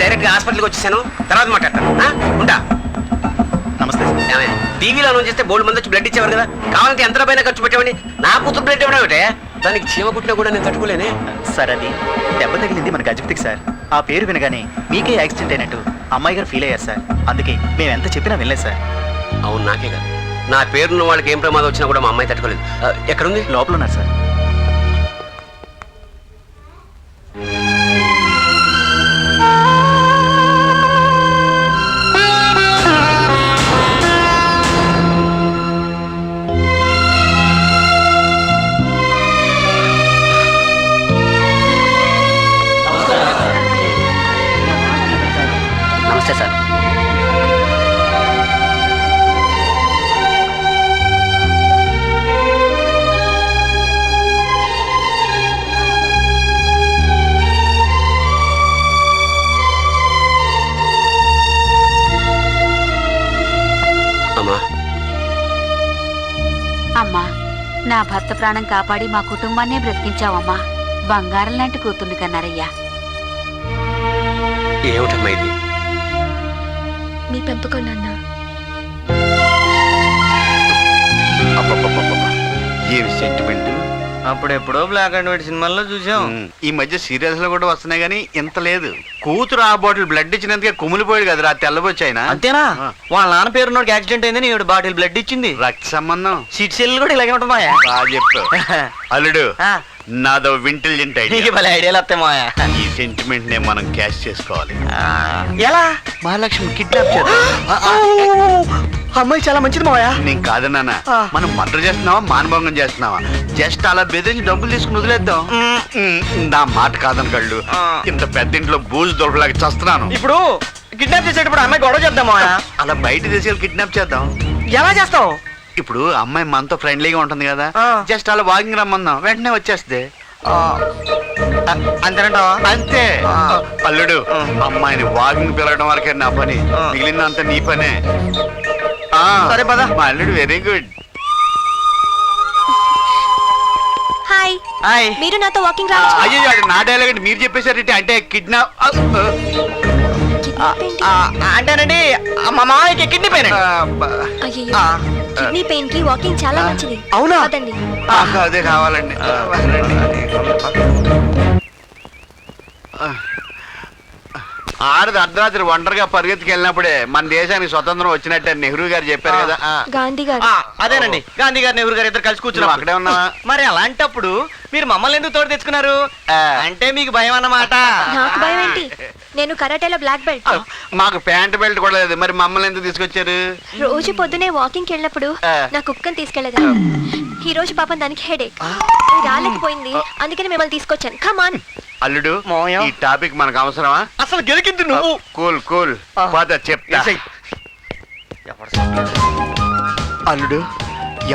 Direct గా హాస్పిటల్కి వచ్చేసాను, తర్వాత మాట్లాడతాను. ఉంటా. నమస్తే. టీవీలో అనౌన్స్ చేస్తే బోల్డ్ మంది వచ్చి బ్లడ్ ఇచ్చేవారు కదా, కావాలంటే ఎంత పైన ఖర్చు పెట్టామని నా కూతురు బ్లడ్ ఇవ్వడం ఏమిటే? దానికి చీమ కుట్టినా కూడా నేను తట్టుకోలేనే. సార్ అది దెబ్బ తగిలింది మన గజపతికి సార్. ఆ పేరు వినగానే మీకే యాక్సిడెంట్ అయినట్టు అమ్మాయి గారు ఫీల్ అయ్యారు సార్. అందుకే మేము ఎంత చెప్పినా వినలేదు సార్. అవును, నాకే కదా, నా పేరున్న వాళ్ళకి ఏం ప్రమాదం వచ్చినా కూడా మా అమ్మాయి తట్టుకోలేదు. ఎక్కడుంది? లోపల ఉన్నారు సార్. నమస్తే సార్. అమ్మా, నా భర్త ప్రాణం కాపాడి మా కుటుంబాన్నే బ్రతికించావమ్మా. బంగారం లాంటి కూతుర్ని కన్నారయ్యా. ఏమిటమ్మా ఇది? మీ పెంపకం నాన్న. ఏమి సెంటిమెంట్. అప్పుడెప్పుడో బ్లాక్ అండ్ వైట్ సినిమాల్లో చూసాం. ఈ మధ్య సీరియల్స్ లో కూడా వస్తున్నాయి గానీ ఇంత లేదు. కూతురు ఆ బాటిల్ బ్లడ్ ఇచ్చినందుకే కుమిలిపోయాడు కదరా తెల్లబొచ్చి ఆయన. అంతేనా? వాళ్ళ నాన్న పేరున్నోడికి యాక్సిడెంట్ అయిందని ఈవిడ బాటిల్ బ్లడ్ ఇచ్చింది. రక్త సంబంధం. సీట్ సెల్ కూడా ఇలాగే ఉంటుందా? బాగా చెప్పావు అల్లుడు. నాదో ఇంటెలిజెంట్ ఐడియా. ఐడియాలు వస్తాయి మాయా. ఈ సెంటిమెంట్ నే మనం క్యాష్ చేసుకోవాలి. ఎలా? మహాలక్ష్మి కిడ్నాప్ చేద్దాం. అమ్మాయి చాలా మంచిది మాయా. నేను కాదన్నా, మనం మర్డర్ చేస్తున్నావా మానభంగం చేస్తున్నావా? జస్ట్ అలా బెదిరించి డబ్బులు తీసుకుని వదిలేద్దాం. నా మాట కాదని కళ్ళు, ఇంత పెద్ద ఇంట్లో బూజు దొరకలాగా చస్తున్నాను. ఇప్పుడు కిడ్నాప్ చేసేటప్పుడు అమ్మాయి గొడవ చేద్దాం మాయా. అలా బయట దేశాలు కిడ్నాప్ చేద్దాం. ఎలా చేస్తావు? ఇప్పుడు అమ్మాయి మనతో ఫ్రెండ్లీగా ఉంటుంది కదా, జస్ట్ అలా వాకింగ్ రమ్మందాం, వెంటనే వచ్చేస్తే. అంతేనంటావా? అంతే. అల్లుడు, అమ్మాయిని వాకింగ్ పిలవడం వరకే నా పని, మిగిలిందంతా నీ పనే. సరే పద. మా అల్లుడు వెరీ గుడ్. హాయ్. హాయ్. మీరు నాతో వాకింగ్ రావచ్చు. అయ్యో, నా డైలాగ్ మీరు చెప్పేశారంటే అంటే కిడ్నాప్. అంటేనండి మా మామయ్యకి కిడ్నీ పెయిన్. అయ్యో, కిడ్నీ పెయిన్ కి వాకింగ్ చాలా మంచిది. అవునా? అదండి. అదే కావాలండి. ఆడది అర్ధరాత్రి ఒంటరిగా పరిగెత్తుకు వెళ్ళినప్పుడే మన దేశానికి స్వతంత్రం వచ్చినట్టే నెహ్రూ గారు చెప్పారు కదా. గాంధీ గారు. అదేనండి, గాంధీ గారు నెహ్రూ గారు ఇద్దరు కలిసి కూర్చున్నాం. అక్కడే ఉన్నావా? మరి అలాంటప్పుడు మీరు మమ్మల్ని ఎందుకు తోడు తెచ్చుకున్నారు? అంటే మీకు భయం అన్నమాట. నాకు భయం ఏంటి? నేను కరాటేలో బ్లాక్ బెల్ట్. మాకు ప్యాంట్ బెల్ట్ కూడా లేదు, మరి మమ్మల్ని ఎందుకు తీసుకొచ్చారు? రోజు పొద్దునే వాకింగ్ వెళ్ళినప్పుడు నా కుక్కని తీసుకెళ్లేదా. ఈ రోజు పాపం దానికి హెడేక్ రాలేకపోయింది, అందుకని మిమ్మల్ని తీసుకొచ్చాను. కమాన్. అల్లుడు, ఈ టాపిక్ మనకు అవసరమా? అసలు గెలికింది నువ్వు. కూల్ కూల్ పద చెప్తా. అల్లుడు,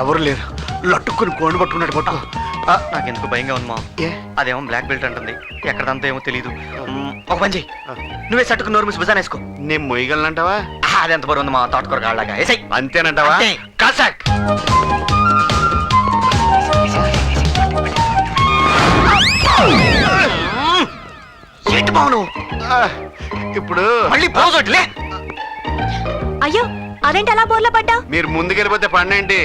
ఎవరు లేరు, లట్టుకుని కోండు పట్టుకున్నట్టు పట్టు. నాకెందుకు భయంగా ఉంది మా. అదేమో బ్లాక్ బెల్ట్ అంటుంది, ఎక్కడంతా ఏమో తెలీదు. ఒక పని చెయ్యి, నువ్వే సట్టుకుని నోరు మూసి భుజాన వేసుకో. నేను మొయ్యగలనంటావా? అది ఎంత బరువు ఉంది మా తోటకూర కాళ్ళగా. అంతేనంటావా? కసక్. ఇప్పుడు మళ్ళీ పోజొట్లే. అయ్యో, అదేంటి అలా బోర్లా పడ్డా? మీరు ముందుకెళ్ళిపోతే పండేంటి?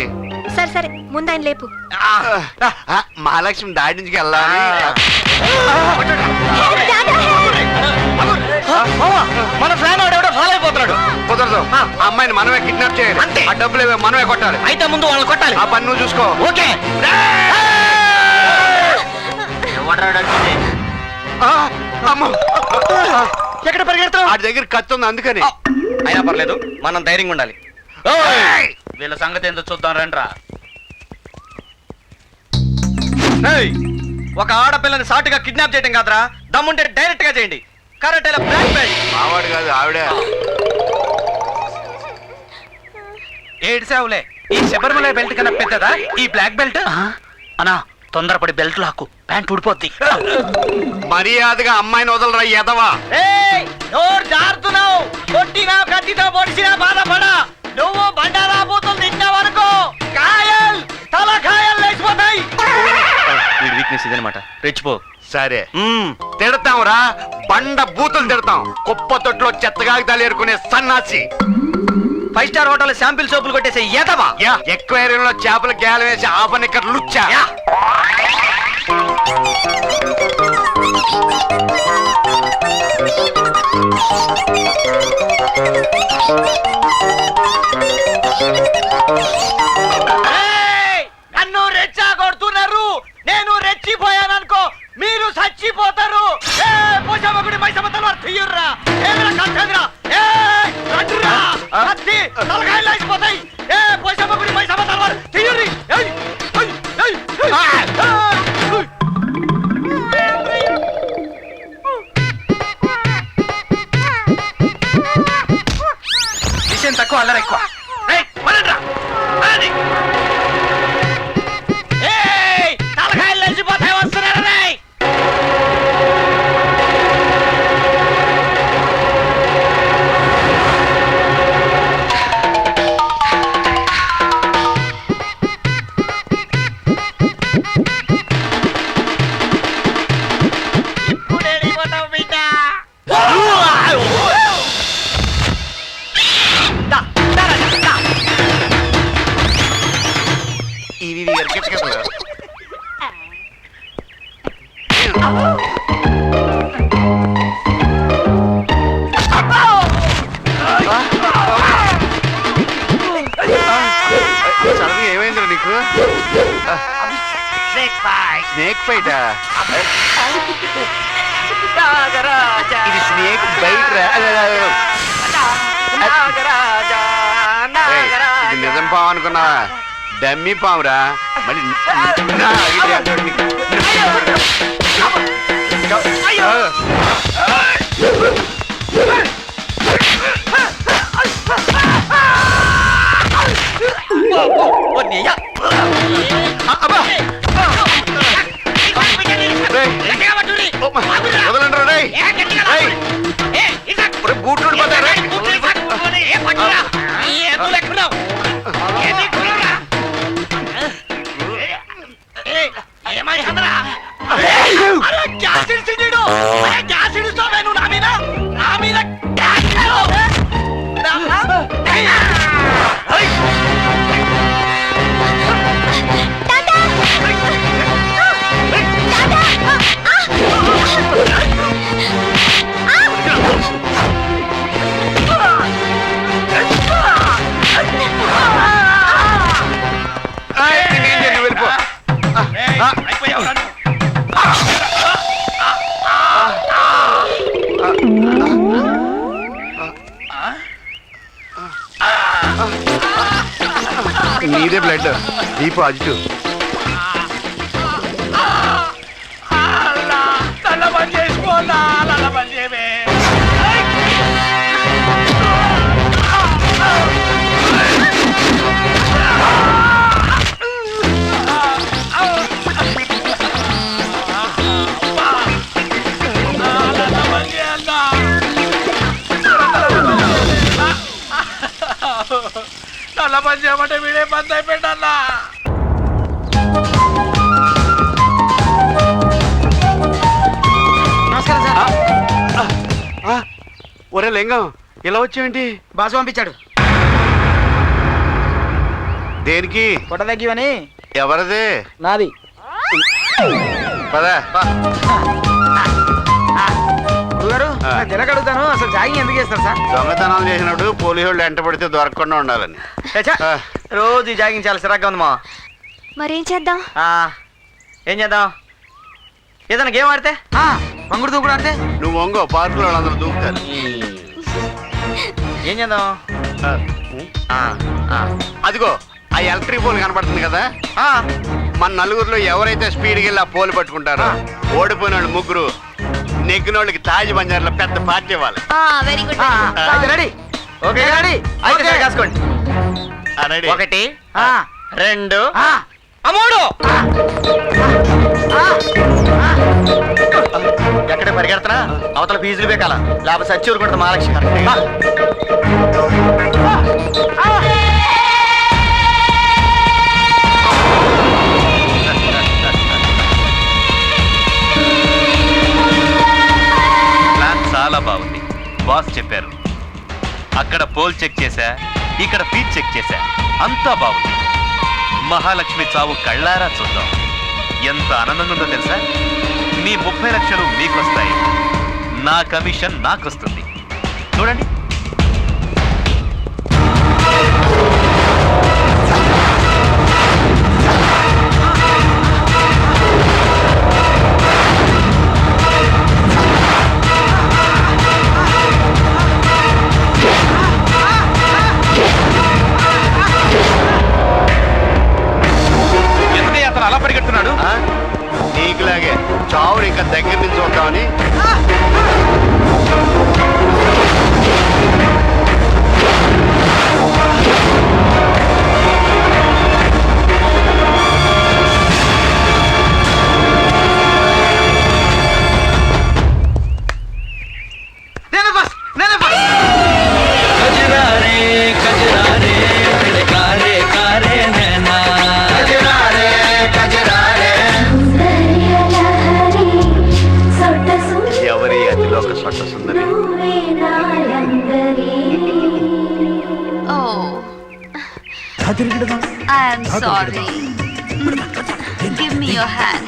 సరే సరే, ముందు ఆయన లేపు. మహాలక్ష్మి దాడి నుంచి వెళ్ళాలి. మన ఫ్యాన్ ఎవడో ఫాలో అయిపోతున్నాడు. కుదరదు, అమ్మాయిని మనమే కిడ్నాప్ చేయాలి. అంతే. ఆ డబ్బులు మనమే కొట్టాలి. అయితే ముందు వాళ్ళని కొట్టాలి. ఆ పని నువ్వు చూసుకో. ఓకే. ఎక్కడ పరిగెడతావు? ఆ దగ్గర కత్తి ఉంది అందుకని. అయినా పర్లేదు, మనం ధైర్యంగా ఉండాలి. వీళ్ళ సంగతి ఏంటో చూద్దాం రండ్రా. ఒక ఆడపిల్లని సాటుగా కిడ్నాప్ చేయడం కాదురా, దమ్ముంటే డైరెక్ట్ గా చేయండి. కరాటేలో బ్లాక్ బెల్ట్. మావాడు కాదు ఆవిడే. ఏడ్సావులే, ఈ శబరిమల బెల్ట్ కన్నా పెద్దదా ఈ బ్లాక్ బెల్ట్? అన్నా, తొందరపడి బెల్ట్ లాక్కు, ప్యాంట్ ఊడిపోద్ది. మర్యాదగా అమ్మాయిని వదలరా ఎదవా. జారుతున్నావు, కొట్టినా కత్తితో పొడిచినా బాధపడా. నువ్వు బండారా బూతులు తిన్నావనుకో, కాయల్ తల కాయల్ లేచిపోతాయి. వీడి వీక్నెస్ ఇదనమాట, రెచ్చిపో. సరే తిడతాంరా, బండ బూతులు తిడతాం. కుప్ప తొట్లో చెత్తగాగితాలు ఏరుకునే సన్నాసి. 5 స్టార్ హోటల్ శాంపిల్ సోపులు కొట్టేసే ఏదవా. ఎక్వేరియంలో చేపలు గేల వేసి ఆఫనిక్కర్ లుచ్చా. నన్ను రెచ్చగొడుతున్నారు. నేను రెచ్చిపోయాననుకో మీరు చచ్చిపోతారు. పోషామగుడి మైసమ్మ తలవారు తీయుర్రా. ఏమిరా కట్టదురా. కత్తి తలకాయలు అయిపోతాయి. పోషామగుడి మైసమ్మ తలవారు తీయుర్రి. విషయం తక్కువ అల్లరి ఎక్కువ. తలకాయలు లేచిపోతాయి. వస్తున్నారా? ఏమైందిరా నీకు? Snake fight. ఇది స్నేక్ బైట్ రా. ఇది నిజం పాము అనుకున్నావా? డమ్మీ పామురా. మళ్ళీ వదలంటారా? బూట్లు వెళ్ళిపో. నీదే బ్లడ్. B positive. నల్ల పని చేయమంటే వీడే బంద్ అయిపోయిందన్నా. నమస్కారం సార్. ఒరే లింగం, ఇలా వచ్చేంటి? బాసు పంపించాడు. దేనికి? పొట్ట తగ్గివని. ఎవరిది? నాది. పదా తిరగడుగుతాను. అసలు జాగింగ్ ఎందుకు చేస్తారు సార్? దొంగతనాలు చేసినప్పుడు పోలీసు వాళ్ళు ఎంట పడితే దొరకకుండా ఉండాలని. రోజు జాగింగ్ చాలా సిరాగ్గా ఉంది మా. మరేం చేద్దాం? ఏం చేద్దాం? ఏదైనా గేమ్ ఆడితే? మంగుడు దూకుడు ఆడితే? నువ్వు వంగో, పార్కులో వాళ్ళందరూ దూకుతారు. ఏం చేద్దాం? అదిగో ఆ ఎలక్ట్రిక్ పోల్ కనపడుతుంది కదా. మన నలుగురిలో ఎవరైతే స్పీడ్కి వెళ్ళి ఆ పోలు పట్టుకుంటారో ఓడిపోయిన వాళ్ళు ముగ్గురు, నెగ్గినోళ్ళకి తాజ్ బంజార్లో పెద్ద పార్టీ ఇవ్వాలి. Very good. Ready? Okay ready. అయితే కాసుకోండి. రెడీ. 1 2 3. ఎక్కడ పరిగెడుతున్నా? అవతల ఫీజులు బేకాల, లేకపోతే సచ్చి ఊరుకుంటుంది మహాలక్ష్మి. బాస్ చెప్పారు. అక్కడ పోల్ చెక్ చేశా, ఇక్కడ ఫీట్ చెక్ చేశా, అంతా బాగుంది. మహాలక్ష్మి చావు కళ్ళారా చూద్దాం. ఎంత ఆనందంగా ఉందో తెలుసా? మీ 30 లక్షలు మీకొస్తాయి, నా కమిషన్ నాకొస్తుంది. చూడండి. ఎందుకయ్యా అతను అలా పరిగెడుతున్నాడు? నీకులాగే చావుని ఇంకా దగ్గర నుంచి చూద్దామని. ఎవరి అతిలోక స్వట్ట సుందరి? Oh, I'm sorry. Give me your hand.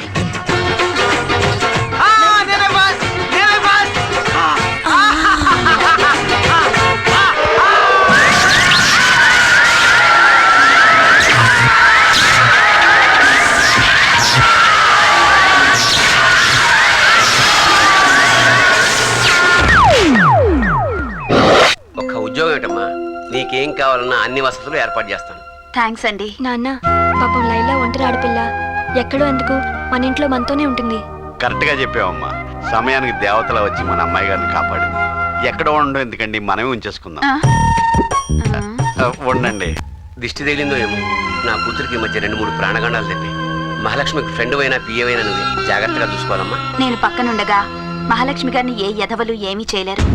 ఒక్క ఉద్యోగం ఏంటమ్మా, నీకేం కావాలన్నా అన్ని వసతులు ఏర్పాటు చేస్తాను. థ్యాంక్స్ అండి. నాన్న పాపం లైలా ఒంటరి ఆడపిల్ల, ఎక్కడో ఎందుకు మన ఇంట్లో మనతోనే ఉంటుంది. కరెక్ట్ గా చెప్పావమ్మా. సమయానికి దేవతల వచ్చి మన అమ్మాయి గారిని కాపాడింది. ఎక్కడ ఉండడం ఎందుకండి, మనమే ఉంచేసుకుందాం. ఉండండి. దిష్టి తగిలిందో ఏమో, నా కూతురికి ఈ మధ్య 2-3 ప్రాణగండాలు తెప్పి. మహాలక్ష్మికి ఫ్రెండ్ అయినా పియ్యవైనా నువ్వే జాగ్రత్తగా చూసుకోవాలమ్మా. నేను పక్కనుండగా మహాలక్ష్మి గారిని ఏ ఎదవలు ఏమీ చేయలేరు.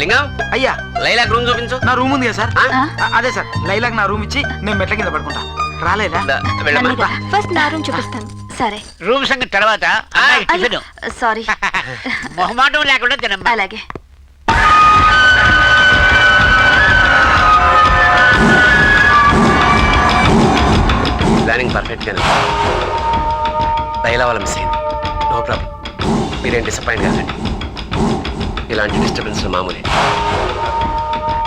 లింగం, అయ్యా లైలా రూమ్ చూపించు. నా రూమ్ ఉంది కదా సార్, ఆ? అదే సార్, లైలాకి నా రూమ్ ఇచ్చి నేను మెట్ల కింద పడుకుంటా. రాలేదా? వెళ్ళమ్మా. నన్ను రా. ఫస్ట్ నా రూమ్ చూపిస్తాను. సరే. రూమ్ సంగతి తర్వాత సారీ. మొహమాటం లేకుండా తినమ్మా. అలాగే. ప్లానింగ్ పర్ఫెక్ట్ గానే ఉంది. లైలా వాళ్ళ మిస్ అయింది. నో ప్రాబ్లం, మీరేం డిసప్పాయింట్ కాదండి. ఇలాంటి డిస్టర్బెన్స్ మామూలే.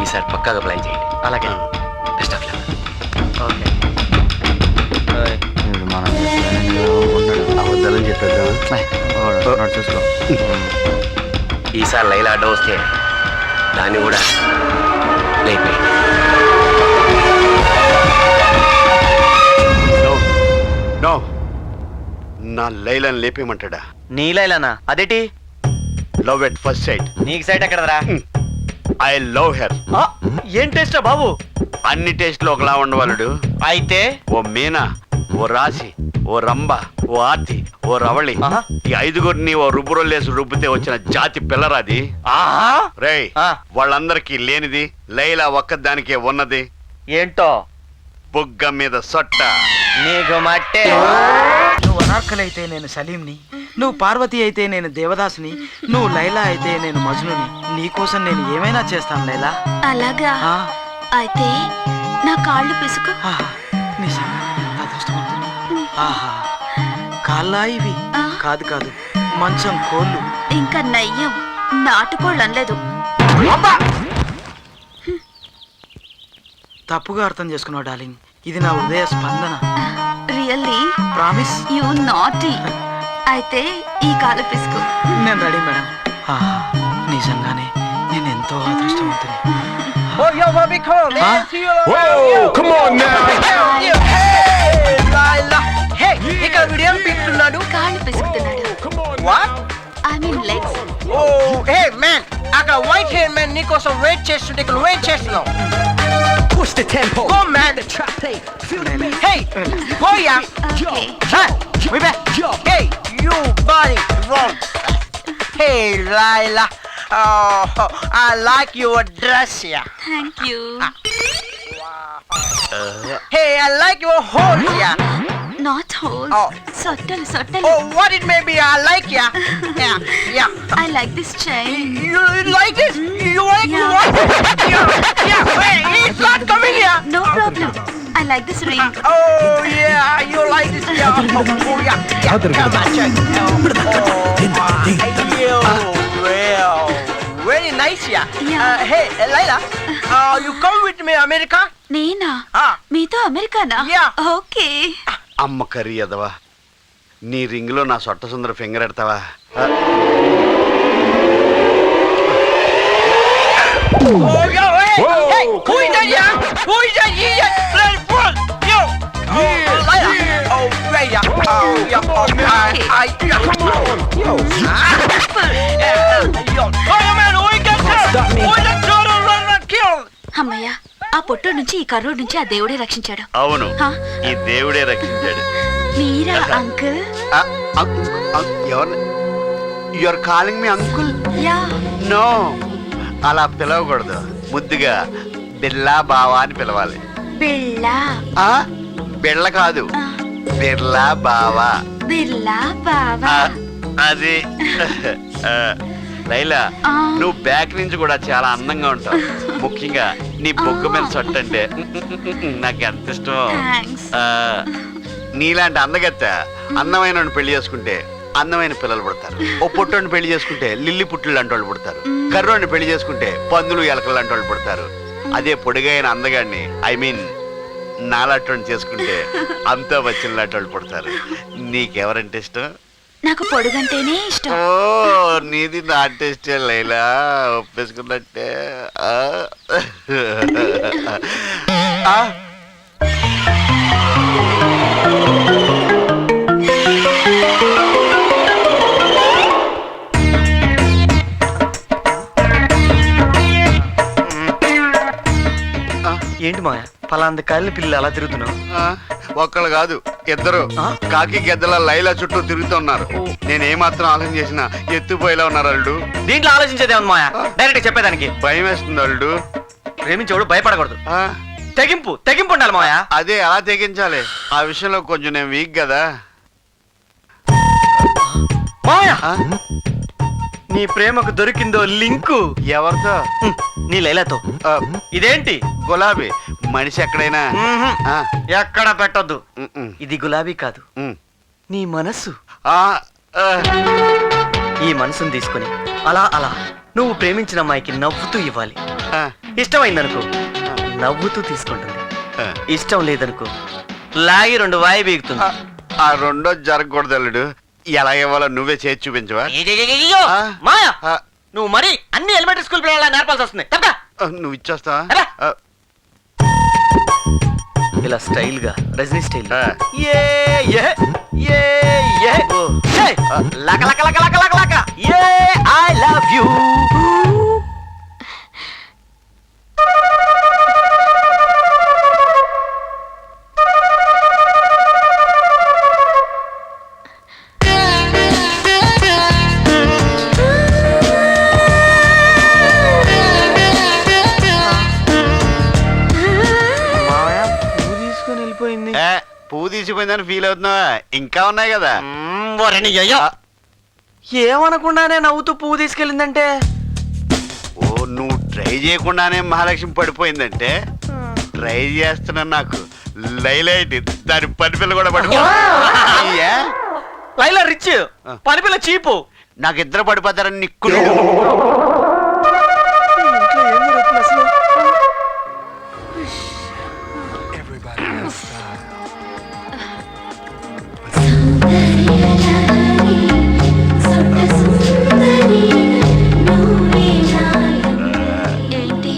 ఈసారి పక్కాగా ప్లాన్ చేయండి. అలాగే. Best of luck. ఓకే. అబద్ధాలని చెప్పేద్దామా? చూసుకో. ఈసారి లైలా అడ్డం వస్తే దాన్ని కూడా లేపేయండి. నో, నా లైలాని లేపేయమంటాడా? నీ లైలానా? అదేటి? Love at first sight. నీకు సైట్ ఎక్కడరా? I love her. ఏం టేస్టా బాబు? అన్ని టేస్ట్లు ఒకలా ఉండవాలుడు. అయితే ఓ మీనా, ఓ రాశి, ఓ రంభ, ఓ ఆర్తి, ఓ రవళి, ఆహా. ఈ 5గురిని ఓ రుబ్బురోలేసి రుబ్బితే వచ్చిన జాతి పిల్లరాది. ఆహా. రేయ్, ఆ. వాళ్ళందరికీ లేనిది లైలా ఒక్కదానికే ఉన్నది. ఏంటో? బుగ్గ మీద సొట్ట. నీకు మట్టే. నువ్వు అనార్కలి అయితే నేను సలీంని, నువ్వు పార్వతి అయితే నేను దేవదాసుని, నువ్వు లైలా అయితే నేను మజ్నుని. నీకోసం నేను ఏమైనా చేస్తాను లైలా. అలాగా? ఆ, అయితే నా కాళ్ళు పిసుకు. ఆహా, నిజంగా ఎంత అదృష్టవంతుని. ఆహా, కాళ్ళా ఇవి? ఆ. కాదు కాదు, మంచం కోళ్ళు. ఇంకా నయ్యం, నాటుకోళ్ళు అనలేదు. తప్పుగా అర్థం చేసుకున్నావు డార్లింగ్. ఇది నా హృదయ స్పందన. రియల్లీ? ప్రామిస్. You naughty. అయితే ఈ కాలు పిసుకు. నేను రెడీ మేడం. ఆహా, నిజంగానే నేను ఎంతో అదృష్టవంతుని. ఇక్కడ వీడియో పిస్తున్నాడు. కాళ్ళు పిసుకుతున్నాడు. I mean legs. Oh hey man, అక్కడ వైట్ హెయిర్ మ్యాన్ నీకోసం వెయిట్ చేస్తుంటే ఇక్కడ వెయిట్ చేస్తున్నావు. Push the tempo. Go man. Hey, go ya. Okay. We back. Hey, you body wrong. Hey, Lila. Oh, I like your dress, yeah. Thank you. Hey, I like your horse, yeah. Not holes. Oh. Subtle. Oh, what it may be, I like ya. Yeah. I like this chain. You like it? You like Yeah. what? Yeah. Wait, it's not coming here. No problem. I like this ring. Oh yeah, you like this? Yeah. Oh yeah. Come on, check. Well, very nice, yeah. Yeah. Hey, Laila, you come with me, America? నేనా Ah. మీతో అమెరికానా Yeah. Okay అమ్మ curry అదవా నీ ring లో నా సొట్ట సుందర finger ఎడతావా Oh yeah, hey, who is that, yeah? Who is that? Yeah, let's pull, yo. Laila. Oh, right, yeah. Oh, yeah. Oh, yeah. Come on. Yo. Yo. Oh, man, we got that. We got total run kill. అమ్మయ్య ఆ పొట్టు నుంచి ఈ కర్రోడ్ నుంచి ఆ దేవుడే రక్షించాడు అవును హా? ఈ దేవుడే రక్షించాడు మీరా అంకుల్ ఎవరు you're calling me uncle yeah no అలా పిలవకూడదు ముద్దుగా బిల్లా బావా అని పిలవాలి బిళ్ళా ఆ బిళ్ళ కాదు ఆ, బిర్లా బావా బిర్లా బావా ఆ, అది ఆ, లైలా ఆ. నువ్వు బ్యాక్ నుంచి కూడా చాలా అందంగా ఉంటావు ముఖ్యంగా నీ బొగ్గు మీద సొట్టు అంటే నాకు ఎంత ఇష్టం థ్యాంక్స్ ఆ, నీలాంటి అందగత్త అందమైన పెళ్లి చేసుకుంటే అందమైన పిల్లలు పుడతారు ఓ పొట్టోని పెళ్లి చేసుకుంటే లిల్లి పుట్టులు లాంటి వాళ్ళు పుడతారు కర్రోని పెళ్లి చేసుకుంటే పందులు ఎలకలు లాంటి వాళ్ళు పుడతారు అదే పొడిగైన అందగాడిని ఐ మీన్ నాలాంటి చేసుకుంటే అంతా వచ్చిన లాంటి వాళ్ళు పుడతారు నీకెవరంటే ఇష్టం నాకు పొడుగంటేనే ఇష్టం ఓ నీది నా టేస్ట్ లైలా ఒప్పేసుకున్నట్టే ఆ. ఆ. ఏంటి మాయా పలాంది కాలిన పిల్లలు అలా తిరుగుతున్నావు ఆ, ఒక్కళ్ళు కాదు ఇద్దరు కాకి గెద్దల లైలా చుట్టూ తిరుగుతున్నారు నేను ఏమాత్రం ఆలోచన చేసినా ఎత్తుపోయేలా ఉన్నారు అల్లుడు దీంట్లో ఆలోచించేదే ఉంది మాయా డైరెక్ట్ చెప్పేదానికి భయం వేస్తుంది అల్లుడు ప్రేమించేవాడు భయపడకూడదు ఆ, తెగింపు ఉండాలి మాయా అదే ఎలా తెగించాలి ఆ విషయంలో కొంచెం నేను వీక్ కదా మాయా ఆ, నీ ప్రేమకు దొరికిందో లింకు ఎవరితో నీ లైలాతో ఆ, ఇదేంటి గులాబీ మనిషి ఎక్కడైనా ఆ, ఎక్కడ పెట్టొద్దు ఉమ్, ఉమ్, ఇది గులాబీ కాదు ఉమ్. నీ మనసు ఆ, ఆ, ఈ మనసును తీసుకుని అలా నువ్వు ప్రేమించిన అమ్మాయికి నవ్వుతూ ఇవ్వాలి ఆ, ఇష్టమైందనుకో నవ్వుతూ తీసుకుంటుంది ఆ. ఇష్టం లేదనుకో లాగి 2 వాయి బీగుతుంది ఆ రెండో జరగకూడదు అల్లుడు ఎలా ఇవ్వాలో నువ్వే చేసి చూపించవా ఆ. మాయా ఆ, నువ్వు మరి అన్ని ఎలిమెంటరీ స్కూల్ పిల్లల నేర్పాల్సి వస్తుంది తప్పా నువ్వు ఇచ్చేస్తావా అలా. ఆ, ఇలా స్టైల్ గా రజనీ స్టైల్ ఆ. లక లక లక లక లక లక ఏ ఐ లవ్ యూ తీసుకొని వెళ్ళిపోయింది ఏ, పువ్వు తీసిపోయిందని ఫీల్ అవుతున్నావా ఇంకా ఉన్నాయి కదా ఏమనకుండానే నవ్వుతూ పువ్వు తీసుకెళ్ళిందంటే ఓ నువ్వు ట్రై చేయకుండానే మహాలక్ష్మి పడిపోయిందంటే ట్రై చేస్తున్నా నాకు లైలైట్ దాని పని పిల్ల కూడా పడిపో అయ్యా, లైలా రిచ్ పని పిల్ల చీపు నాకు ఇద్దరు పడిపోతారని నిక్కులు ఏంటి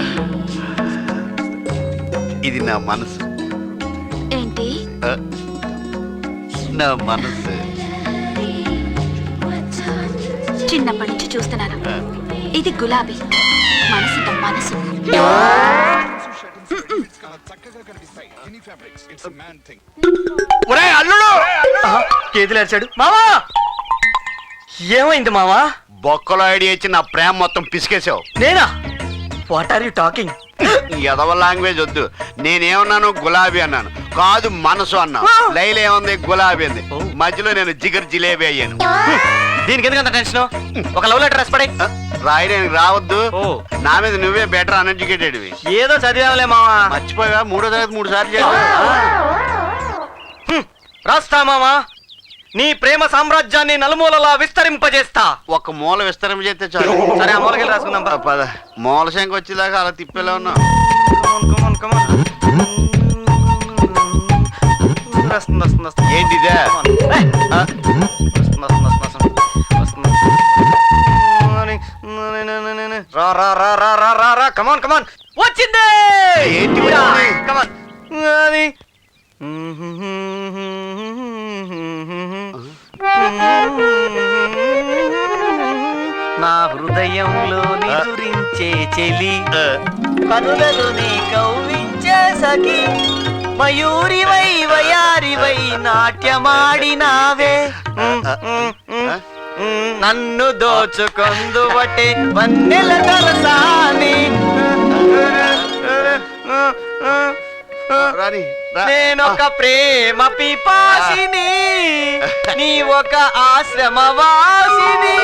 ఇది నా మనసు ఏంటి ఆ, నా మనసు చిన్నప్పటి నుంచి చూస్తున్నాను ఇది గులాబీ మనసు మనసు ఒరేయ్ అల్లుడు చేతులు అరిచాడు మావా ఏమైంది మావా బొక్కలో ఐడియా ఇచ్చి నా ప్రేమ మొత్తం పిసికేసావు నేనా వాట్ ఆర్ యు టాకింగ్ ఎదవ లాంగ్వేజ్ వద్దు నేనేమన్నాను గులాబీ అన్నాను కాదు మనసు అన్నా. లైలా ఏముంది, గులాబీ ఉంది. మధ్యలో నేను జిగర్ జిలేబీ అయ్యాను. దీనికి ఎందుకంత టెన్షన్? ఒక లవ్ లెటర్ రాసి పడే. రాయడానికి రావద్దు. నా మీద నువ్వే బెటర్ అన్ఎడ్యుకేటెడ్. ఏదో చదివాలే మావా. మర్చిపోయా, 3వ తరగతి 3 సార్లు చేశాను. రాస్తా మావా, నీ ప్రేమ సామ్రాజ్యాన్ని నలుమూలలా విస్తరింపజేస్తా. ఒక మూల విస్తరం చేస్తే చాలు. సరే, ఆ మూలకెళ్ళి రాసుకుందాం. పద. మూల శంఖ వచ్చేదాకా అలా తిప్పేలా ఉన్నా. ఏంటిదే? వచ్చింది. ఏంటి? కమాన్. అది నా హృదయంలో నిదురించే చెలి, కనులలో నీ కవ్వించే సఖి, మయూరివై వయారివై నాట్యమాడినావే, నన్ను దోచుకొందువటే వన్నెల దొరసాని, రాని రా. నేనొక ప్రేమ పిపాసిని, నీ ఒక ఆశ్రమవాసిని,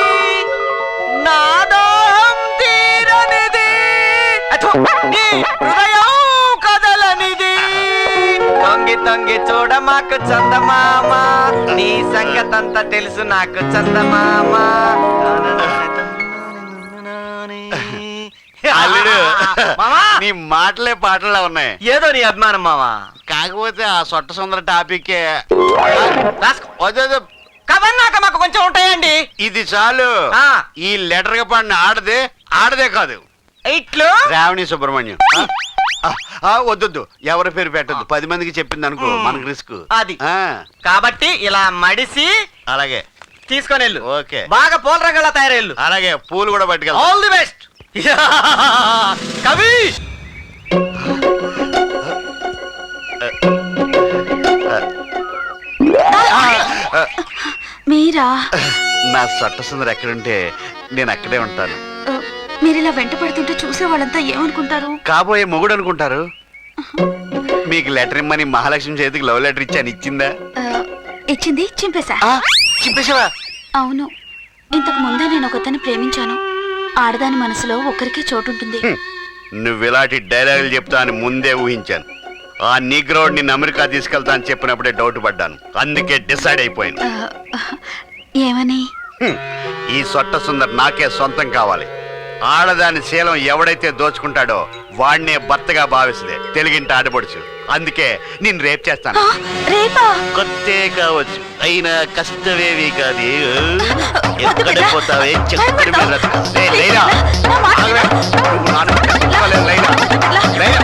నా దాహం తీరనిది, నీ హృదయం కదలనిది, తొంగి తొంగి చూడ మాకు చందమామ, నీ సంగతంతా తెలుసు నాకు చందమామ. అల్లుడు, మామా, నీ మాటలే పాటలా ఉన్నాయి. ఏదో నీ అభిమానం మామా. కాకపోతే ఆ సొట్ట సుందర టాపిక్ కవన్నాక మాకు కొంచెం ఉంటాయండి. ఇది చాలు. ఈ లెటర్ గా పడిన ఆడదే కాదు, ఇట్లు శ్రావణి సుబ్రహ్మణ్యం. వద్దొద్దు, ఎవరి పేరు పెట్టద్దు. 10 మందికి చెప్పింది అనుకో, మనకు రిస్క్. అది కాబట్టి ఇలా మడిసి అలాగే తీసుకొని వెళ్ళు. ఓకే. బాగా పూల రంగులా తయారెళ్ళు. అలాగే పూలు కూడా పట్టుకెళ్ళి. ఆల్ ది బెస్ట్ కవి. మీరా? నా సొట్ట సుందర ఎక్కడుంటే నేను అక్కడే ఉంటాను. మీరు ఇలా వెంట పడుతుంటే చూసే వాళ్ళంతా ఏమనుకుంటారు? కాబోయే మొగుడు అనుకుంటారు. మీకు లెటర్ ఇమ్మని మహాలక్ష్మి చేతికి లవ్ లెటర్ ఇచ్చాను, ఇచ్చిందా? ఇచ్చింది, చింపేశా. చింపేశావా? అవును, ఇంతకు ముందే నేను ఒకతన్ని ప్రేమించాను. ఆడదాని మనసులో ఒక్కరికే చోటుంటుంది. నువ్వు ఇలాంటి డైలాగులు చెప్తా అని ముందే ఊహించాను. ఆ నీగ్రోడ్ నిన్ను అమెరికా తీసుకెళ్తా అని చెప్పినప్పుడే డౌట్ పడ్డాను. అందుకే డిసైడ్ అయిపోయాను. ఏమని? ఈ సొట్ట సుందర్ నాకే సొంతం కావాలి. ఆడదాని శీలం ఎవడైతే దోచుకుంటాడో వాడినే భర్తగా భావిస్తే తెలుగింటి ఆడపడుచు. అందుకే నేను రేప్ చేస్తాను. కొత్తే కావచ్చు, అయినా కష్టమేవి కాదు. ఎక్కడ పోతావే చక్కడి మీద రక్తం. లైలా, నువ్వు నాన్న కష్టపడలేదు. లైలా, లైలా,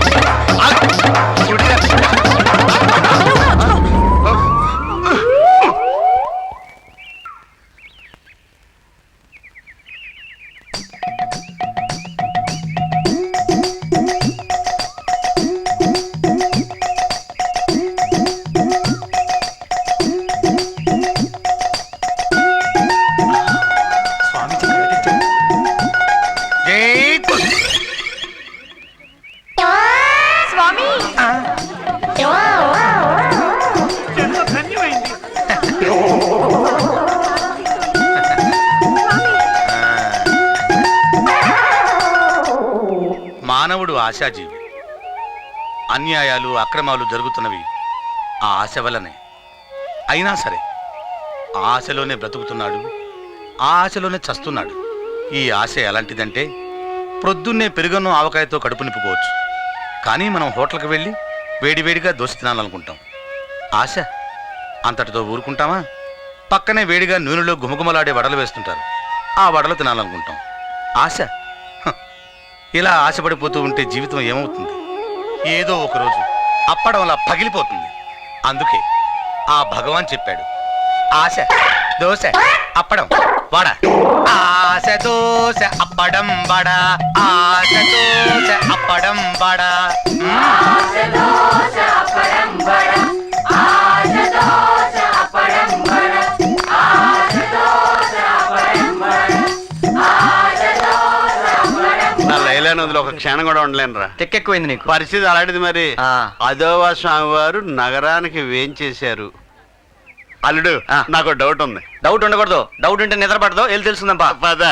మానవుడు ఆశాజీవి. అన్యాయాలు అక్రమాలు జరుగుతున్నవి ఆ ఆశ వల్లనే. అయినా సరే ఆ ఆశలోనే బ్రతుకుతున్నాడు, ఆ ఆశలోనే చస్తున్నాడు. ఈ ఆశ ఎలాంటిదంటే ప్రొద్దున్నే పెరుగన్నం ఆవకాయతో కడుపు నింపుకోవచ్చు, కానీ మనం హోటల్కి వెళ్ళి వేడివేడిగా దోశ తినాలనుకుంటాం. ఆశ అంతటితో ఊరుకుంటామా? పక్కనే వేడిగా నూనెలో గుమగుమలాడే వడలు వేస్తుంటారు, ఆ వడలు తినాలనుకుంటాం. ఆశ ఇలా ఆశపడిపోతూ ఉంటే జీవితం ఏమవుతుంది? ఏదో ఒకరోజు అప్పడంలా పగిలిపోతుంది. అందుకే ఆ భగవాన్ చెప్పాడు, ఆశ దోశ అప్పడం వడ, ఆశ దోశ అప్పడం వడ, ఆశ దోశ అప్పడం వడ. నా లైలా లైలా నదిలో ఒక క్షణం కూడా ఉండలేనురా. తెక్కెక్కువైంది నీకు. పరిస్థితి అలాంటిది మరి. అదోవా స్వామివారు నగరానికి వేంచేశారు. అల్లుడు నాకు డౌట్ ఉంది. డౌట్ ఉండకూడదు. డౌట్ ఉంటే నిద్ర పడదు. వెళ్ళి తెలుసుకుందాం పద.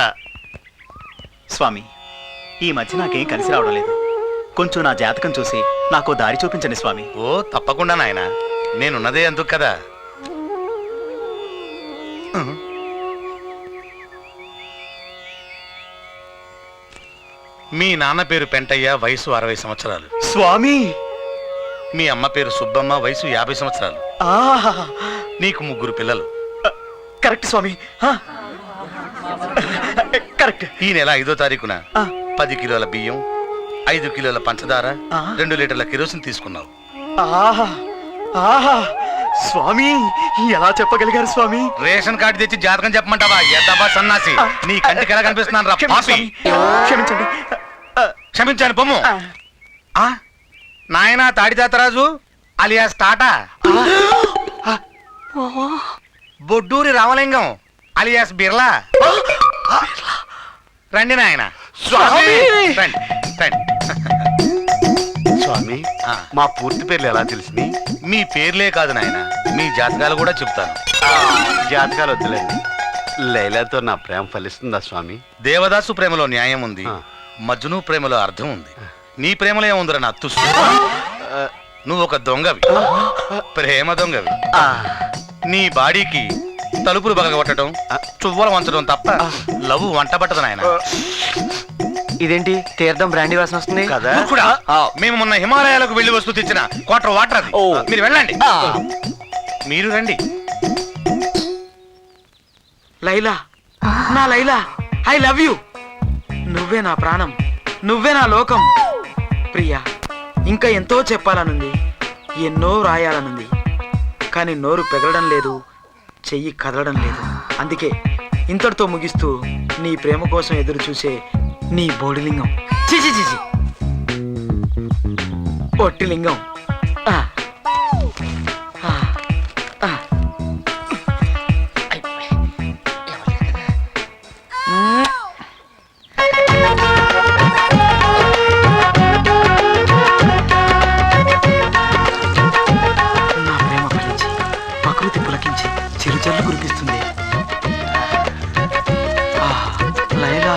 స్వామి, ఈ మధ్య నాకేం కలిసి రావడం లేదు. కొంచెం నా జాతకం చూసి నాకు దారి చూపించండి స్వామి. ఓ తప్పకుండా నాయన, నేనున్నదే అందుకు కదా. మీ నాన్న పేరు పెంటయ్య, వయసు 60 సంవత్సరాలు. స్వామి, మీ అమ్మ పేరు సుబ్బమ్మ, వయసు 50 సంవత్సరాలు. నీకు 3 పిల్లలు. కరెక్ట్ స్వామి, కరెక్ట్. ఈ నెల 5వ తారీఖున 10 కిలోల బియ్యం, 5 కిలోల పంచదార, 2 లీటర్ల కిరోసిన్ తీసుకున్నావు. స్వామి, ఎలా చెప్పగలిగారు స్వామి? రేషన్ కార్డు తెచ్చి జాతకం చెప్పమంటావా? ఎద్దబా సన్నాసి, నీ కంటికి ఎలా కనిపిస్తున్నాను రా పాపి. క్షమించండి. క్షమించాను పొమ్ము. నాయనా తాడిదాతరాజు అలియాస్ టాటా, బొడ్డూరి రామలింగం అలియాస్ బిర్లా, రండి నాయన. రండి రండి. స్వామి, మా పూర్తి పేర్లు ఎలా తెలిసింది? మీ పేర్లే కాదు నాయన, మీ జాతకాలు కూడా చెప్తాను. జాతకాలు వద్దులేండి. లైలాతో నా ప్రేమ ఫలిస్తుందా స్వామి? దేవదాసు ప్రేమలో న్యాయం ఉంది, మజ్ను ప్రేమలో అర్థం ఉంది. నీ ప్రేమలో ఏముందిరా నా తుస్సు? నువ్వు ఒక దొంగవి, ప్రేమ దొంగవి. నీ బాడీకి తలుపులు బగలగొట్టడం, చువ్వలు వంచడం తప్ప లవ్ వంట పట్టదు నాయన. ఇదేంటి తీర్థం బ్రాండీ వాసన వస్తుంది కదా? మేము మొన్న హిమాలయాలకు వెళ్లి వస్తూ తెచ్చిన క్వార్టర్ వాటర్ అది. మీరు వెళ్ళండి. మీరు రండి. లైలా, నా లైలా, ఐ లవ్ యూ. నువ్వే నా ప్రాణం, నువ్వే నా లోకం. ప్రియా, ఇంకా ఎంతో చెప్పాలనుంది, ఎన్నో రాయాలనుంది. కానీ నోరు పెగలడం లేదు, చెయ్యి కదలడం లేదు. అందుకే ఇంతటితో ముగిస్తూ నీ ప్రేమ కోసం ఎదురు చూసే నీ బోడిలింగం, చిచి చిచి పొట్టిలింగం. నా ప్రేమ ఫలించి ప్రకృతి పులకించి చిరుజల్లు కురిపిస్తుంది. లైలా,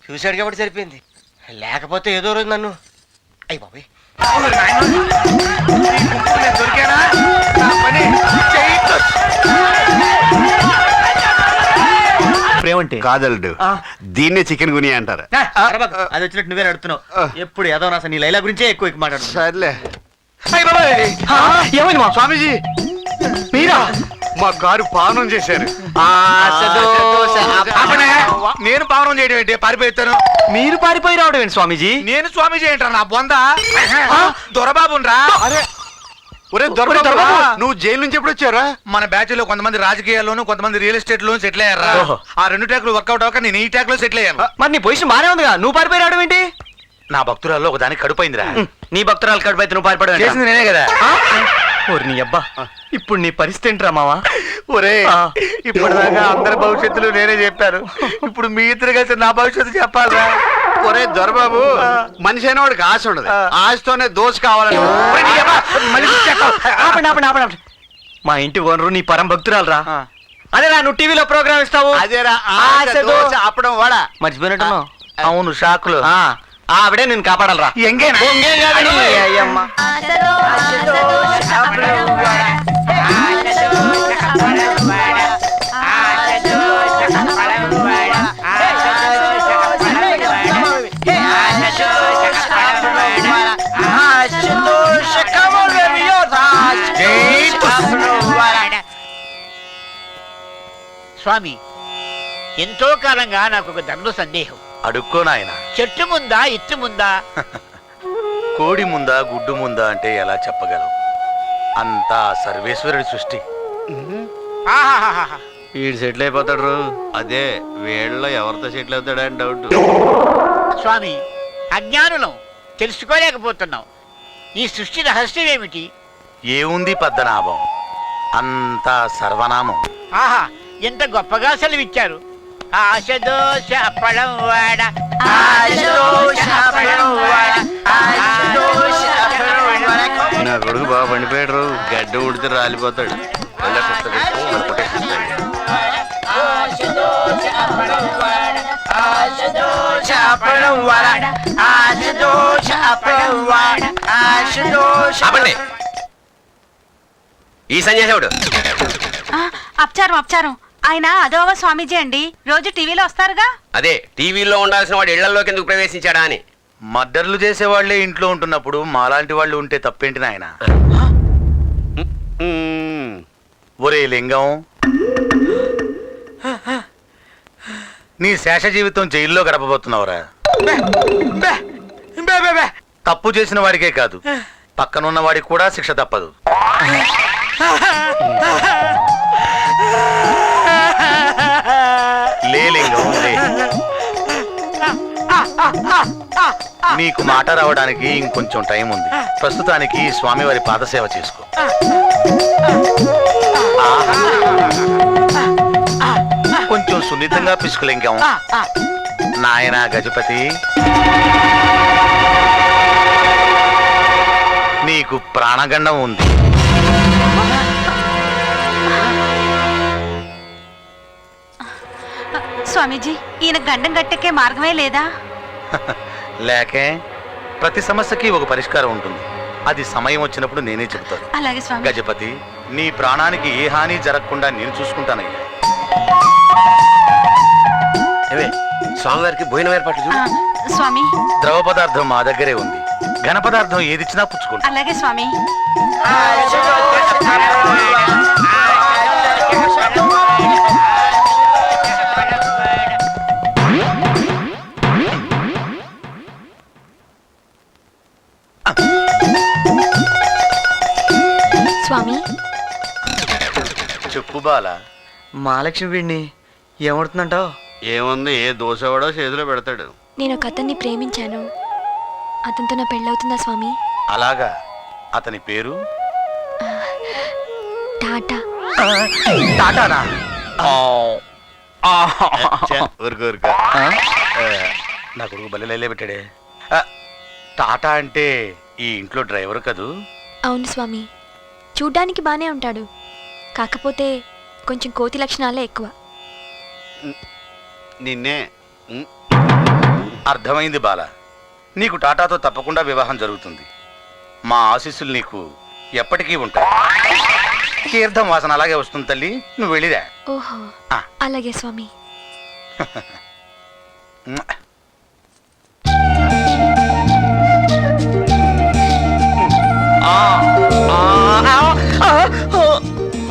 చూశాడు కాబట్టి సరిపోయింది, లేకపోతే ఏదో రోజు నన్ను అయ్యి బాబాయ్ దొరికానా? ప్రేమంటే కాదల్డు, దీన్నే చికెన్ గుని అంటారు. అది వచ్చినట్టు నువ్వే నడుతున్నావు. ఎప్పుడు ఏదో నా నీ లైలా గురించే ఎక్కువ మాట్లాడు. సర్లే. ఏమైంది మా స్వామీజీ, మీరా? మా కారు పానం చేశారు. నేను పావనం చేయడం ఏంటి? పారిపోతాను. మీరు పారిపోయి రావడం ఏంటి స్వామీజీ? నేను స్వామీజీ ఏంటారు నా బొంద? దొరబాబురా. ఒరే దొరబాబు, నువ్వు జైలు నుంచి ఎప్పుడు వచ్చారా? మన బ్యాచ్ లో కొంతమంది రాజకీయాల్లోనూ కొంతమంది రియల్ ఎస్టేట్ లోను సెటిల్ అయ్యారా. ఆ 2 ట్యాక్లు వర్కౌట్ అవ్వక నేను ఈ ట్యాక్ లో సెటిల్ అయ్యాను. మరి నీ పొజిషన్ బానే ఉందిగా, నువ్వు పారిపోయి రావడం ఏంటి? నా భక్తురాల్లో ఒక దానికి కడుపైందిరా. నీ భక్తురాలు కడుపైతే నువ్వు పారిపోవడం చేసింది నేనే కదా. ఓరి నీ అబ్బా, ఇప్పుడు నీ పరిస్థితి ఏంట్రా మావా? ఒరే, ఇప్పటిదాకా అందరి భవిష్యత్తులు నేనే చెప్పాను, ఇప్పుడు మీ ఇద్దరు కలిసి నా భవిష్యత్తు చెప్పాలరా. ఒరే దొరబాబు, మనిషి అయిన వాడికి ఆశ ఉండదు, ఆశతోనే దోష కావాలని. మా ఇంటి ఓనరు నీ పరం భక్తురాలు రా. అదేరా నువ్వు టీవీలో ప్రోగ్రామ్ ఇస్తావు. అదేరా ఆశ దోష అప్పడం వాడా. మర్చిపోయినట్టున్నావు. అవును, షాకులు. ఆవిడే నేను కాపాడాలరా. ఎంగేనా? అయ్యమ్మ. స్వామి, ఎంతో కాలంగా నాకు ఒక దండు సందేహం. అడుక్కో నాయన. చెట్టు ముందా ఇత్తు ముందా? కోడి ముందా గుడ్డు ముందా అంటే ఎలా చెప్పగలం? అంతా సర్వేశ్వరుడి సృష్టి. ఆహాహాహా. వీడు సెటిల్ అయిపోతాడు. అదే వీళ్ళలో ఎవరితో సెటిల్ అవుతాడని డౌట్. స్వామి, అజ్ఞానులం, తెలుసుకోలేకపోతున్నాం. ఈ సృష్టి రహస్యం ఏమిటి? ఏముంది పద్మనాభం, అంతా సర్వనామం. ఆహా, ఎంత గొప్పగా సెలవిచ్చారు. ఆశదోష అప్పడం వాడ, ఆశదోష అప్పడం వాడ, ఆశదోష అప్పడం వాడ. నా కొడుకు బాగా పండిపోయాడు. గడ్డ ఉడితే రాలిపోతాడు. ఆశదోష అప్పడం వాడ, ఆశదోష అప్పడం వాడ, ఆశదోష అప్పడం వాడ, ఆశదోష. ఆపండి. ఈ సన్యాసేవుడు అప్చారం అప్చారం. ఆయన అదోవ స్వామీజీ అండి, రోజు టీవీలో వస్తారుగా. అదే టీవీలో ఉండాల్సిన వాడు ఇళ్లలోకి ఎందుకు ప్రవేశించాడా అని. మర్డర్లు చేసేవాళ్లే ఇంట్లో ఉంటున్నప్పుడు మాలాంటి వాళ్ళు ఉంటే తప్పేంటి నాయన? ఒరే లింగం, నీ శేష జీవితం జైల్లో గడపబోతున్నావురా. తప్పు చేసిన వాడికే కాదు, పక్కనున్న వాడికి కూడా శిక్ష తప్పదు. లే లింగం లే. నీకు మాట రావడానికి ఇంకొంచెం టైం ఉంది. ప్రస్తుతానికి స్వామివారి పాదసేవ చేసుకో. కొంచెం సున్నితంగా పిసుకులింగం. నాయనా గజపతి, నీకు ప్రాణగండం ఉంది. స్వామీజీ, ఈయన గండం గట్టెక్కే మార్గమే లేదా? లేకే, ప్రతి సమస్యకి ఒక పరిష్కారం ఉంటుంది. అది సమయం వచ్చినప్పుడు నేనే చెబుతాను. అలాగే స్వామి. గజపతి, నీ ప్రాణానికి ఏ హాని జరగకుండా నేను చూసుకుంటానయ్యా. ఏమే స్వామివారికి భోజనం ఏర్పాట్లు చూడు. స్వామి. ద్రవ పదార్థం మా దగ్గరే ఉంది. ఘన పదార్థం ఏదిచ్చినా పుచ్చుకుంటా. అలాగే స్వామి. స్వామి, చెప్పు బాల. మహాలక్ష్మి వీడిని ఏమవుతుందంటావు? ఏముంది, ఏ దోశవాడో చేతిలో పెడతాడు. నేను ఒక అతన్ని ప్రేమించాను. అతనితో నా పెళ్ళవుతుందా స్వామి? అలాగా, అతని పేరు టాటా. టాటానా? ఊరుకో ఊరుకో. నా కొడుకు బల్లెలే పెట్టాడే. టాటా అంటే ఈ ఇంట్లో డ్రైవర్ కదూ? అవును స్వామి, చూడ్డానికి బానే ఉంటాడు. కాకపోతే కొంచెం కోతి లక్షణాలే ఎక్కువ. నిన్నే. అర్థమైంది బాల, నీకు టాటాతో తప్పకుండా వివాహం జరుగుతుంది. మా ఆశీస్సులు నీకు ఎప్పటికీ ఉంటాయి. తీర్థం వాసన అలాగే వస్తుంది తల్లి, నువ్వు వెళ్ళిరా. ఓహో, అలాగే స్వామి.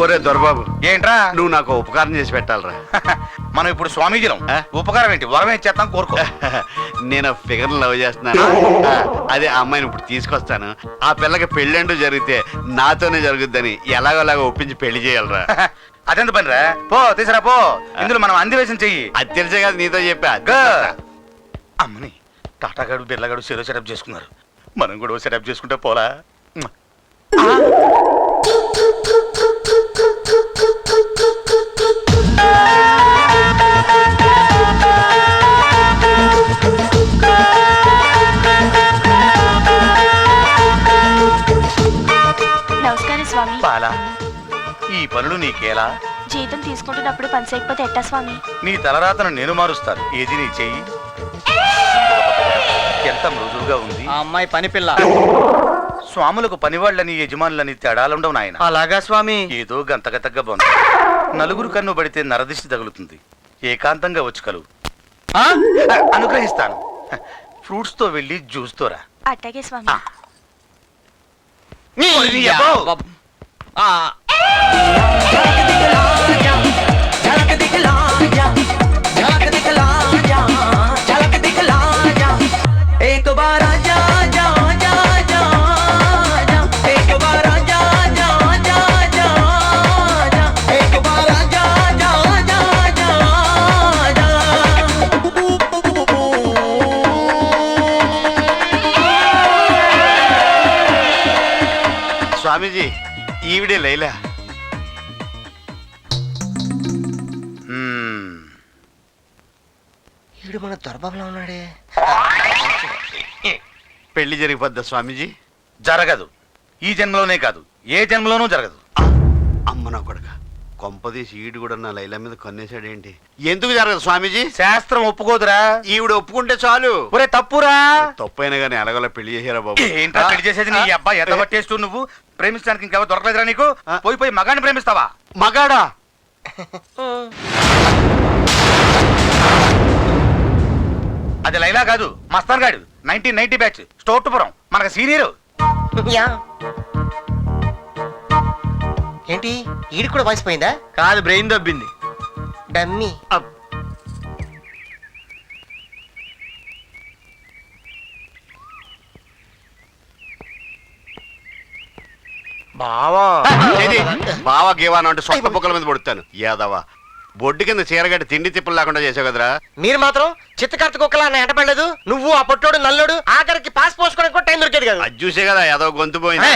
ఒరే దొరబాబు, ఏంట్రా? నువ్వు నాకు ఉపకారం చేసి పెట్టాలరా. మనం ఇప్పుడు స్వామీజీలం. ఉపకారం ఏంటి, వరం ఏం చేస్తాం కోరుకో. నేను ఫిగర్ లవ్ చేస్తున్నాను. అదే ఆ అమ్మాయిని ఇప్పుడు తీసుకొస్తాను. ఆ పిల్లకి పెళ్ళంటూ జరిగితే నాతోనే జరుగుద్దని ఎలాగోలాగా ఒప్పించి పెళ్లి చేయాలరా. అదెంత పనిరా, పో తీసురా పో. ఇందులో మనం అంది వేసిన చెయ్యి. అది తెలిసే కదా నీతో చెప్పా. అమ్మని టాటాగాడు బిర్లాగాడు సెరో సెటప్ చేసుకున్నారు. మనం కూడా సెటప్ చేసుకుంటే పోలా. నమస్కారం స్వామి. బాలా, ఈ పనులు నీకేలా? జీతం తీసుకుంటున్నప్పుడు పని చేయకపోతే ఎట్టా స్వామి? నీ తలరాతను నేను మారుస్తాను. ఏది నీ చెయ్యి. ఎంత మృదువుగా ఉంది. ఆ అమ్మాయి పని పిల్ల. స్వాములకు పనివాళ్ళని యజమానులని తేడాలుండవు నాయన. అలాగా స్వామి. ఏదో గంతగతగ్గ బాగుంది. నలుగురు కన్ను పడితే నరదిష్టి తగులుతుంది. ఏకాంతంగా వచ్చి కలువు. అనుగ్రహిస్తాను. ఫ్రూట్స్ తో వెళ్ళి జ్యూస్ తో రా. అట్టాగే స్వామి. ఆ స్వామీజీ ఈవిడే లైలా. మ్మ్. ఈడు మన దొరబాబులా ఉన్నాడే. పెళ్లి జరిగిపోద్దా స్వామీజీ? జరగదు. ఈ జన్మలోనే కాదు, ఏ జన్మలోనూ జరగదు. అమ్మ నా కొడుక, కొంపదీసి ఈడు కూడా నా లైలా మీద కొన్నేసాడేంటి? ఎందుకు జరగదు స్వామీజీ? శాస్త్రం ఒప్పుకోదురా. ఈవిడ ఒప్పుకుంటే చాలు. ఒరే తప్పురా. తప్పైనా కానీ ఎలాగోలా పెళ్లి చేశారా బాబు? ఏంట్రా పెళ్లి చేసేది? నీ అబ్బాయి ఎంత పట్టేస్తూ నువ్వు ప్రేమించడానికి ఇంకెవరు దొరకలేదురా నీకు? పోయి పోయి మగాన్ని ప్రేమిస్తావా? మగాడా? అది లైలా కాదు, మస్తాన్ గాడు. 1990 బ్యాచ్, స్టోర్టుపురం, మనకు సీనియర్. యా. ఏంటి ఈడికి కూడా వాయిస్ పోయిందా? కాదు, బ్రెయిన్ దబ్బింది. డమ్మీ. బావా ఏది? బావా గేవాను అంటే సొంత బుక్కల మీద పడుతాను యాదవా. బొడ్డు కింద చీరగట్టి తిండి తిప్పలు లేకుండా చేసావు కదరా. మీరు మాత్రం చిత్తకర్త కుక్కలా నా ఎంటపడలేదు. నువ్వు ఆ పొట్టోడు నల్లోడు ఆఖరికి పాస్ పోసుకోవడానికి కూడా టైం దొరికేది కాదు. అది చూసే కదా యాదవ గొంతు పోయింది.